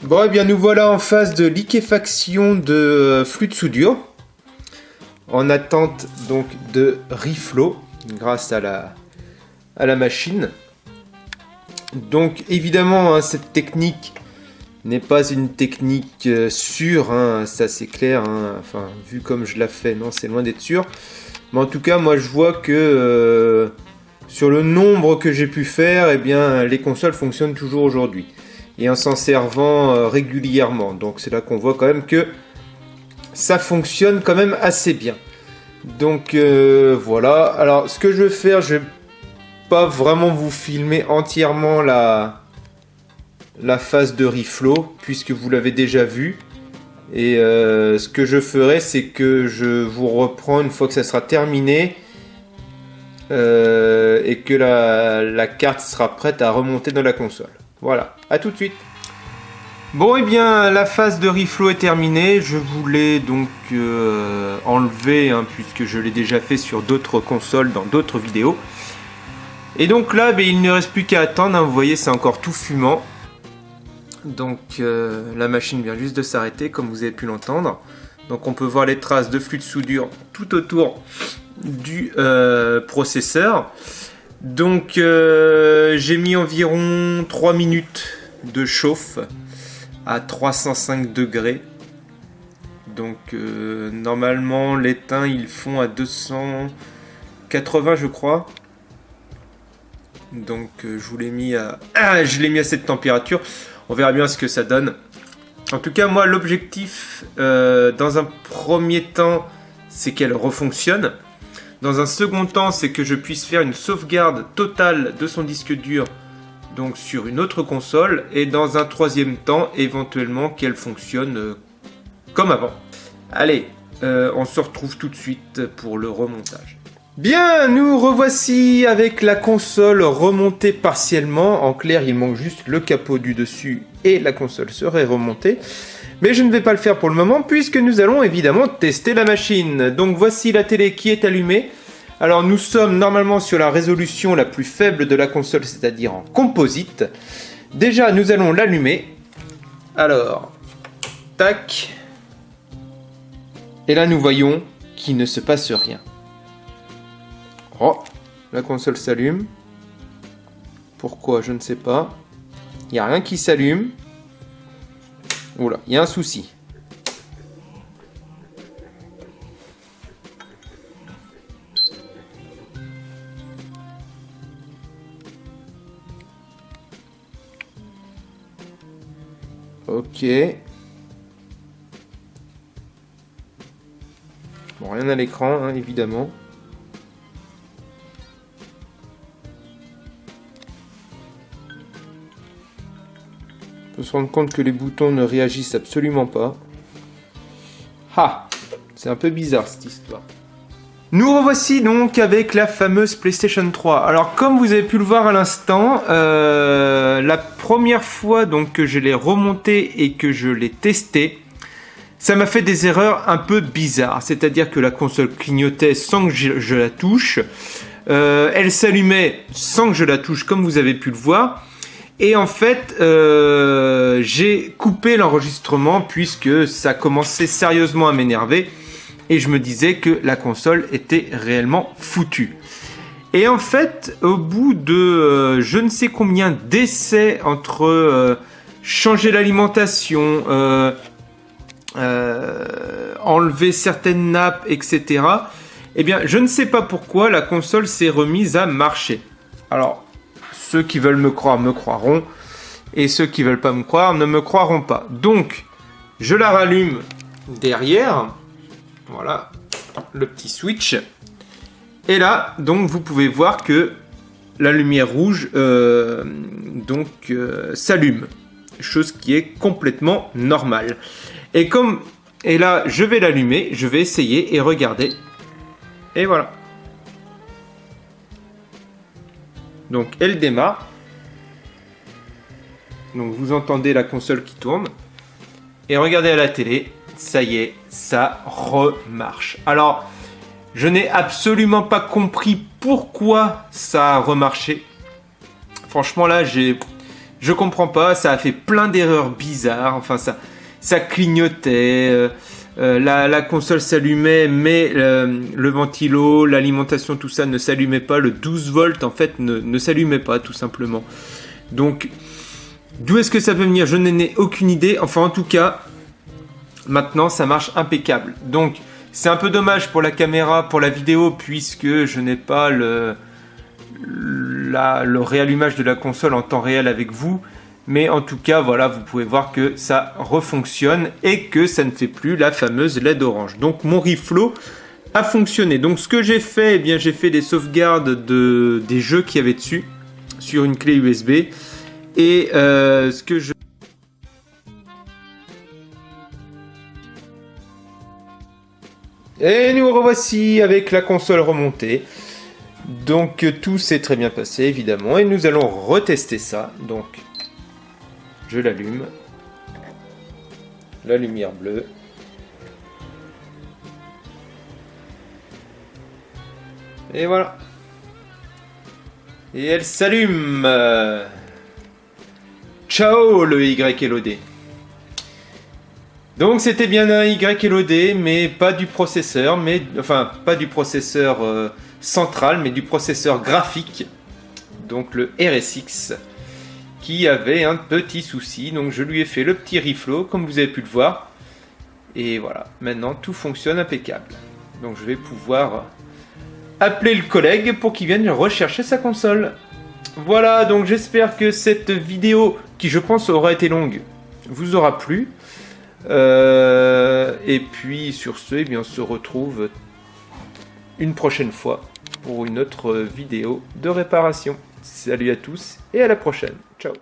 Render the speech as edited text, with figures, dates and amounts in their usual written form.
Bon, et bien nous voilà en phase de liquéfaction de flux de soudure, en attente donc de reflow grâce à la machine. Donc évidemment, hein, cette technique n'est pas une technique sûre, hein, ça c'est clair, hein, enfin vu comme je la fais, non, c'est loin d'être sûr. Mais en tout cas, moi je vois que sur le nombre que j'ai pu faire, eh bien les consoles fonctionnent toujours aujourd'hui. Et en s'en servant régulièrement. Donc c'est là qu'on voit quand même que ça fonctionne quand même assez bien. Donc voilà. Alors ce que je vais faire, je vais pas vraiment vous filmer entièrement la phase de reflow, puisque vous l'avez déjà vu. Et ce que je ferai, c'est que je vous reprends une fois que ça sera terminé. Et que la carte sera prête à remonter dans la console. Voilà, à tout de suite. Bon, et bien la phase de reflow est terminée. Je voulais donc enlever, hein, puisque je l'ai déjà fait sur d'autres consoles dans d'autres vidéos. Et donc là, il ne reste plus qu'à attendre, hein, vous voyez, c'est encore tout fumant. Donc la machine vient juste de s'arrêter, comme vous avez pu l'entendre. Donc on peut voir les traces de flux de soudure tout autour du processeur. Donc j'ai mis environ 3 minutes de chauffe à 305 degrés. Donc normalement les teints ils font à 280 je crois. Donc je l'ai mis à cette température. On verra bien ce que ça donne. En tout cas moi l'objectif dans un premier temps c'est qu'elle refonctionne. Dans un second temps, c'est que je puisse faire une sauvegarde totale de son disque dur donc sur une autre console. Et dans un troisième temps, éventuellement qu'elle fonctionne comme avant. Allez, on se retrouve tout de suite pour le remontage. Bien, nous revoici avec la console remontée partiellement. En clair, il manque juste le capot du dessus et la console serait remontée. Mais je ne vais pas le faire pour le moment puisque nous allons évidemment tester la machine. Donc voici la télé qui est allumée. Alors nous sommes normalement sur la résolution la plus faible de la console, c'est-à-dire en composite. Déjà nous allons l'allumer. Alors, tac. Et là nous voyons qu'il ne se passe rien. Oh, la console s'allume. Pourquoi, je ne sais pas. Il n'y a rien qui s'allume. Oula, il y a un souci. Ok. Bon, rien à l'écran, hein, évidemment. On peut se rendre compte que les boutons ne réagissent absolument pas. Ah, c'est un peu bizarre cette histoire. Nous revoici donc avec la fameuse PlayStation 3. Alors comme vous avez pu le voir à l'instant, la première fois donc que je l'ai remonté et que je l'ai testé, ça m'a fait des erreurs un peu bizarres. C'est-à-dire que la console clignotait sans que je la touche. Elle s'allumait sans que je la touche comme vous avez pu le voir. Et en fait, j'ai coupé l'enregistrement puisque ça commençait sérieusement à m'énerver. Et je me disais que la console était réellement foutue. Et en fait, au bout de je ne sais combien d'essais entre changer l'alimentation, enlever certaines nappes, etc. Eh bien, je ne sais pas pourquoi la console s'est remise à marcher. Alors, ceux qui veulent me croire me croiront. Et ceux qui veulent pas me croire ne me croiront pas. Donc, je la rallume derrière. Voilà, le petit switch. Et là, donc, vous pouvez voir que la lumière rouge s'allume. Chose qui est complètement normale. Et là, je vais l'allumer, je vais essayer et regarder. Et voilà. Donc, elle démarre. Donc, vous entendez la console qui tourne. Et regardez à la télé. Ça y est, ça remarche. Alors, Je n'ai absolument pas compris pourquoi ça a remarché. Franchement là, je comprends pas, ça a fait plein d'erreurs bizarres, enfin ça clignotait, la console s'allumait, mais le ventilo, l'alimentation, tout ça ne s'allumait pas, le 12 volts en fait ne s'allumait pas tout simplement. Donc, d'où est-ce que ça peut venir? Je n'en ai aucune idée, enfin en tout cas, maintenant ça marche impeccable. Donc, c'est un peu dommage pour la caméra, pour la vidéo, puisque je n'ai pas le réallumage de la console en temps réel avec vous. Mais en tout cas, voilà, vous pouvez voir que ça refonctionne et que ça ne fait plus la fameuse LED orange. Donc mon reflow a fonctionné. Donc ce que j'ai fait, eh bien j'ai fait des sauvegardes des jeux qu'il y avait dessus sur une clé USB. Et ce que je... Et nous revoici avec la console remontée. Donc tout s'est très bien passé évidemment. Et nous allons retester ça. Donc je l'allume. La lumière bleue. Et voilà. Et elle s'allume. Ciao le YLOD. Donc c'était bien un YLOD, mais pas du processeur, enfin pas du processeur central, mais du processeur graphique, donc le RSX, qui avait un petit souci. Donc je lui ai fait le petit reflow, comme vous avez pu le voir. Et voilà, maintenant tout fonctionne impeccable. Donc je vais pouvoir appeler le collègue pour qu'il vienne rechercher sa console. Voilà, donc j'espère que cette vidéo, qui je pense aura été longue, vous aura plu. Et puis sur ce, eh bien, on se retrouve une prochaine fois pour une autre vidéo de réparation. Salut à tous et à la prochaine. Ciao.